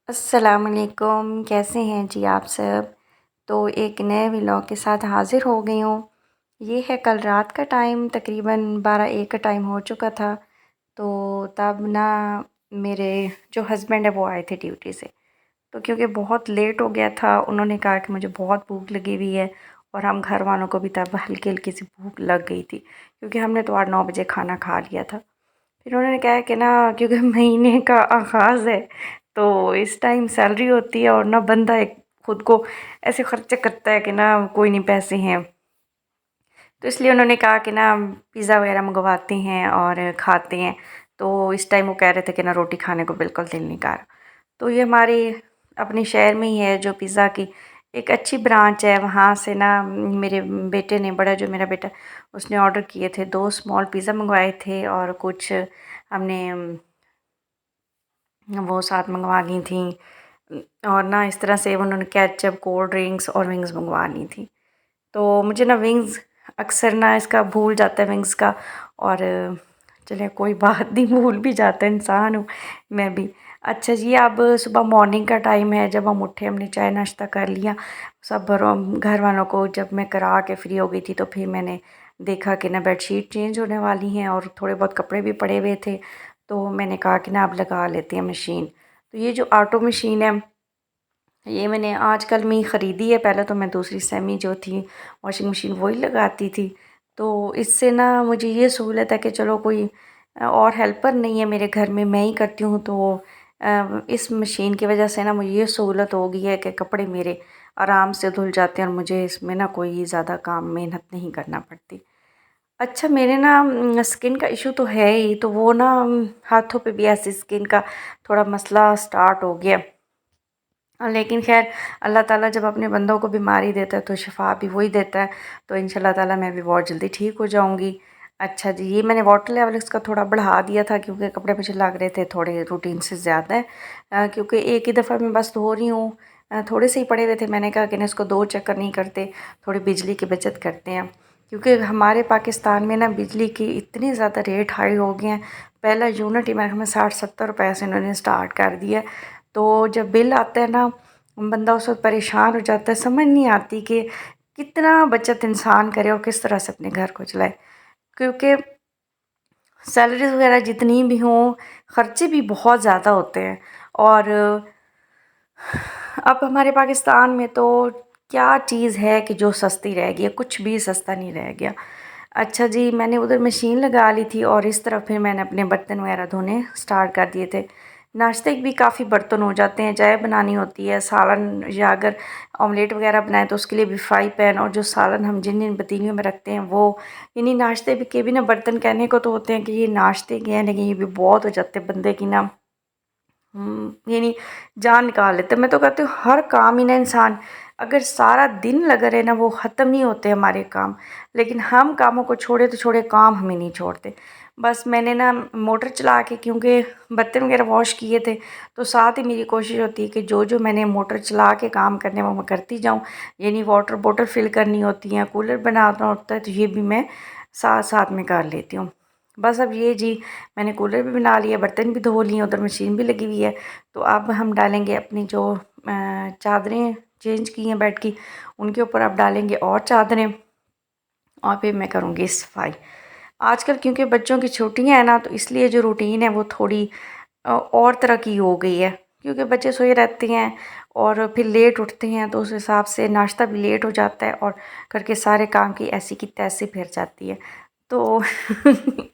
अस्सलामुअलैकुम, कैसे हैं जी आप सब। तो एक नए व्लॉग के साथ हाज़िर हो गई हूँ। ये है कल रात का टाइम, तकरीबन 12-1 का टाइम हो चुका था। तो तब ना मेरे जो हस्बैंड है वो आए थे ड्यूटी से। तो क्योंकि बहुत लेट हो गया था, उन्होंने कहा कि मुझे बहुत भूख लगी हुई है और हम घर वालों को भी तब हल्की-हल्की सी भूख लग गई थी, क्योंकि हमने तो 8-9 बजे खाना खा लिया था। फिर उन्होंने कहा कि ना, क्योंकि महीने का आगाज़ है तो इस टाइम सैलरी होती है और ना बंदा एक खुद को ऐसे खर्चे करता है कि ना कोई नहीं, पैसे हैं। तो इसलिए उन्होंने कहा कि ना पिज़्ज़ा वगैरह मंगवाते हैं और खाते हैं। तो इस टाइम वो कह रहे थे कि ना रोटी खाने को बिल्कुल दिल नहीं कर रहा। तो ये हमारे अपने शहर में ही है जो पिज़्ज़ा की एक अच्छी ब्रांच है, वहाँ से ना मेरे बेटे ने, बड़ा जो मेरा बेटा, उसने ऑर्डर किए थे, 2 स्मॉल पिज़्ज़ा मंगवाए थे और कुछ हमने वो साथ मंगवा ली थी। और ना इस तरह से उन्होंने केचप, कोल्ड ड्रिंक्स और विंग्स मंगवा ली थी। तो मुझे ना विंग्स अक्सर ना इसका भूल जाता है विंग्स का। और चलिए कोई बात नहीं, भूल भी जाता है, इंसान हूँ मैं भी। अच्छा जी, अब सुबह मॉर्निंग का टाइम है, जब हम उठे हमने चाय नाश्ता कर लिया सब घर वालों को। जब मैं करा के फ्री हो गई थी तो फिर मैंने देखा कि ना बेडशीट चेंज होने वाली हैं और थोड़े बहुत कपड़े भी पड़े हुए थे। तो मैंने कहा कि ना अब लगा लेते हैं मशीन। तो ये जो ऑटो मशीन है, ये मैंने आजकल में ही ख़रीदी है। पहले तो मैं दूसरी सेमी जो थी वॉशिंग मशीन वही लगाती थी। तो इससे ना मुझे ये सहूलत है कि चलो कोई और हेल्पर नहीं है मेरे घर में, मैं ही करती हूँ। तो इस मशीन की वजह से ना मुझे ये सहूलत हो गई है कि कपड़े मेरे आराम से धुल जाते हैं और मुझे इसमें ना कोई ज़्यादा काम मेहनत नहीं करना पड़ती। अच्छा, मेरे ना स्किन का इशू तो है ही, तो वो ना हाथों पे भी ऐसी स्किन का थोड़ा मसला स्टार्ट हो गया। लेकिन ख़ैर, अल्लाह ताला जब अपने बंदों को बीमारी देता है तो शिफ़ा भी वही देता है। तो इंशाल्लाह ताला मैं भी बहुत जल्दी ठीक हो जाऊँगी। अच्छा जी, ये मैंने वाटर लेवल इसका थोड़ा बढ़ा दिया था क्योंकि कपड़े मुझे लग रहे थे थोड़े रूटीन से ज़्यादा है। क्योंकि एक ही दफ़ा मैं बस धो रही हूँ। थोड़े से ही पड़े हुए थे, मैंने कहा कि ना इसको 2 चक्कर नहीं करते, थोड़ी बिजली की बचत करते हैं। क्योंकि हमारे पाकिस्तान में ना बिजली की इतनी ज़्यादा रेट हाई हो गए हैं। पहला यूनिट ही मेरे ख़्याल में 60-70 रुपए से इन्होंने स्टार्ट कर दिया है। तो जब बिल आता है ना, बंदा उस वक़्त परेशान हो जाता है, समझ नहीं आती कि कितना बचत इंसान करे और किस तरह से अपने घर को चलाए। क्योंकि सैलरीज़ वगैरह जितनी भी हों, ख़र्चे भी बहुत ज़्यादा होते हैं। और अब हमारे पाकिस्तान में तो क्या चीज़ है कि जो सस्ती रह गई है, कुछ भी सस्ता नहीं रह गया। अच्छा जी, मैंने उधर मशीन लगा ली थी और इस तरफ फिर मैंने अपने बर्तन वगैरह धोने स्टार्ट कर दिए थे। नाश्ते के भी काफ़ी बर्तन हो जाते हैं, चाय बनानी होती है, सालन या अगर ऑमलेट वगैरह बनाएं तो उसके लिए भी फ्राई पैन, और जो सालन हम जिन जिन पतीलियों में रखते हैं वो, यानी नाश्ते के भी ना बर्तन कहने को तो होते हैं कि ये नाश्ते के हैं, लेकिन ये भी बहुत हो जाते हैं बंदे की ना यानी जान निकाल लेते हैं। मैं तो कहती हूँ हर काम ही ना इंसान अगर सारा दिन लगा रहे ना, वो ख़त्म नहीं होते हमारे काम। लेकिन हम कामों को छोड़े तो छोड़े, काम हमें नहीं छोड़ते। बस मैंने ना मोटर चला के, क्योंकि बर्तन वगैरह वॉश किए थे, तो साथ ही मेरी कोशिश होती है कि जो जो मैंने मोटर चला के काम करने वो मैं करती जाऊँ। यानी वाटर बोतल फिल करनी होती है, कूलर बनाना होता है, तो ये भी मैं साथ साथ में कर लेती हूँ। बस अब ये जी, मैंने कूलर भी बना लिया, बर्तन भी धो लिए, उधर मशीन भी लगी हुई है। तो अब हम डालेंगे अपनी जो चादरें चेंज की हैं बेड की, उनके ऊपर अब डालेंगे और चादरें, और फिर मैं करूँगी सफाई। आजकल क्योंकि बच्चों की छुट्टियाँ हैं ना, तो इसलिए जो रूटीन है वो थोड़ी और तरह की हो गई है। क्योंकि बच्चे सोए रहते हैं और फिर लेट उठते हैं, तो उस हिसाब से नाश्ता भी लेट हो जाता है और करके सारे काम की ऐसी की तैसी फिर जाती है। तो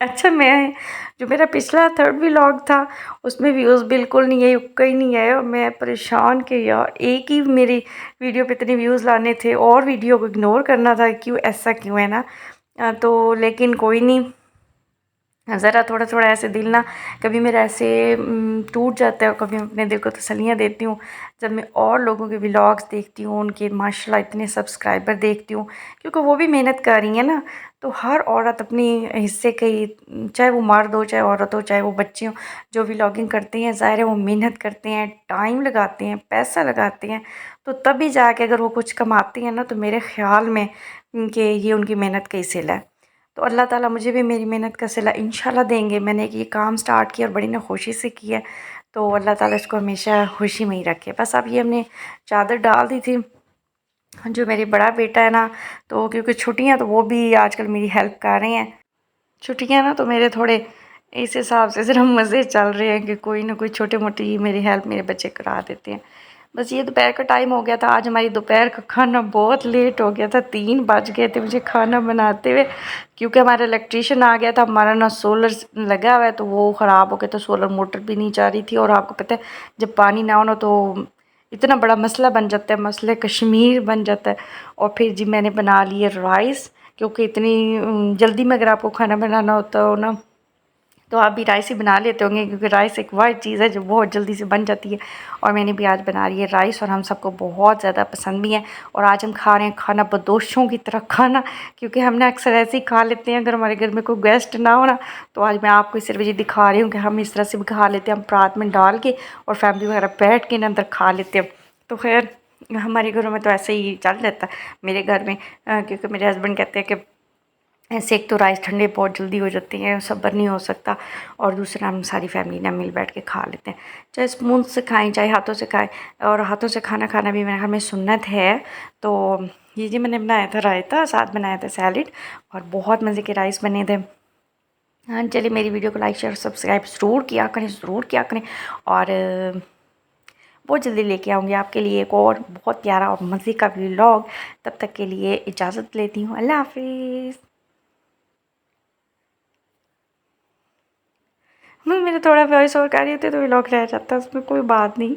अच्छा, मैं जो मेरा पिछला 3rd व्लॉग था उसमें व्यूज़ बिल्कुल नहीं है, उक्का ही नहीं है, और मैं परेशान कि यार एक ही मेरी वीडियो पे इतने व्यूज़ लाने थे और वीडियो को इग्नोर करना था, क्यों ऐसा क्यों है ना। तो लेकिन कोई नहीं, ज़रा थोड़ा थोड़ा ऐसे दिल ना कभी मेरा ऐसे टूट जाता है, और कभी मैं अपने दिल को तसल्लियाँ देती हूँ जब मैं और लोगों के व्लॉग्स देखती हूँ, उनके माशाल्लाह इतने सब्सक्राइबर देखती हूँ, क्योंकि वो भी मेहनत कर रही है ना। तो हर औरत अपनी हिस्से की, चाहे वो मर्द हो, चाहे औरत हो, चाहे वो बच्चे हों, जो व्लॉगिंग करते हैं, ज़ाहिर है वो मेहनत करते हैं, टाइम लगाते हैं, पैसा लगाते हैं। तो तभी जाके अगर वो कुछ कमाते हैं ना, तो मेरे ख़्याल में कि ये उनकी मेहनत का ही सिला है। तो अल्लाह ताला मुझे भी मेरी मेहनत का सिला इंशाल्लाह देंगे। मैंने एक ये काम स्टार्ट किया और बड़ी ना खुशी से किया है। तो अल्लाह ताला इसको हमेशा खुशी में ही रखे। बस अब ये हमने चादर डाल दी थी। जो मेरी बड़ा बेटा है ना, तो क्योंकि छुट्टियां, तो वो भी आजकल मेरी हेल्प कर रहे हैं। छुट्टियां ना तो मेरे थोड़े इस हिसाब से सिर्फ मज़े चल रहे हैं कि कोई ना कोई छोटे मोटी मेरी हेल्प मेरे बच्चे करा देते हैं। बस ये दोपहर का टाइम हो गया था। आज हमारी दोपहर का खाना बहुत लेट हो गया था, 3 बज गए थे मुझे खाना बनाते हुए, क्योंकि हमारा इलेक्ट्रीशियन आ गया था। हमारा ना सोलर लगा हुआ है, तो वो ख़राब हो गया, तो सोलर मोटर भी नहीं जा रही थी। और आपको पता है जब पानी ना हो ना तो इतना बड़ा मसला बन जाता है, मसले कश्मीर बन जाता है। और फिर जी मैंने बना लिए राइस, क्योंकि इतनी जल्दी में अगर आपको खाना बनाना होता हो ना, तो आप भी राइस ही बना लेते होंगे, क्योंकि राइस एक वाइट चीज़ है जो बहुत जल्दी से बन जाती है। और मैंने भी आज बना रही है राइस, और हम सबको बहुत ज़्यादा पसंद भी है। और आज हम खा रहे हैं खाना बदोशों की तरह खाना, क्योंकि हम ना अक्सर ऐसे ही खा लेते हैं अगर हमारे घर में कोई गेस्ट ना हो ना। तो आज मैं आपको सिर्फ ये दिखा रही हूँ कि हम इस तरह से भी खा लेते हैं, हम परात में डाल के और फैमिली वगैरह बैठ के अंदर खा लेते हैं। तो खैर हमारे घरों में तो ऐसे ही चल जाता है मेरे घर में, क्योंकि मेरे हस्बैंड कहते हैं कि ऐसे एक तो राइस ठंडे बहुत जल्दी हो जाते हैं, सब्र नहीं हो सकता, और दूसरा हम सारी फैमिली ना मिल बैठ के खा लेते हैं, चाहे स्पून से खाएं चाहे हाथों से खाएं। और हाथों से खाना खाना भी मेरे घर में सुन्नत है। तो ये जी मैंने बनाया था रायता, साथ बनाया था सैलेड, और बहुत मज़े के राइस बने थे। हाँ चलिए, मेरी वीडियो को लाइक शेयर सब्सक्राइब ज़रूर किया करें, ज़रूर किया करें। और बहुत जल्दी लेके आऊँगी आपके लिए एक और बहुत प्यारा और मज़े का व्लॉग। तब तक के लिए इजाज़त लेती हूँ, अल्लाह हाफिज़। मेरा थोड़ा वॉइस ओवर कर रही होती तो व्लॉग रह जाता, उसमें कोई बात नहीं।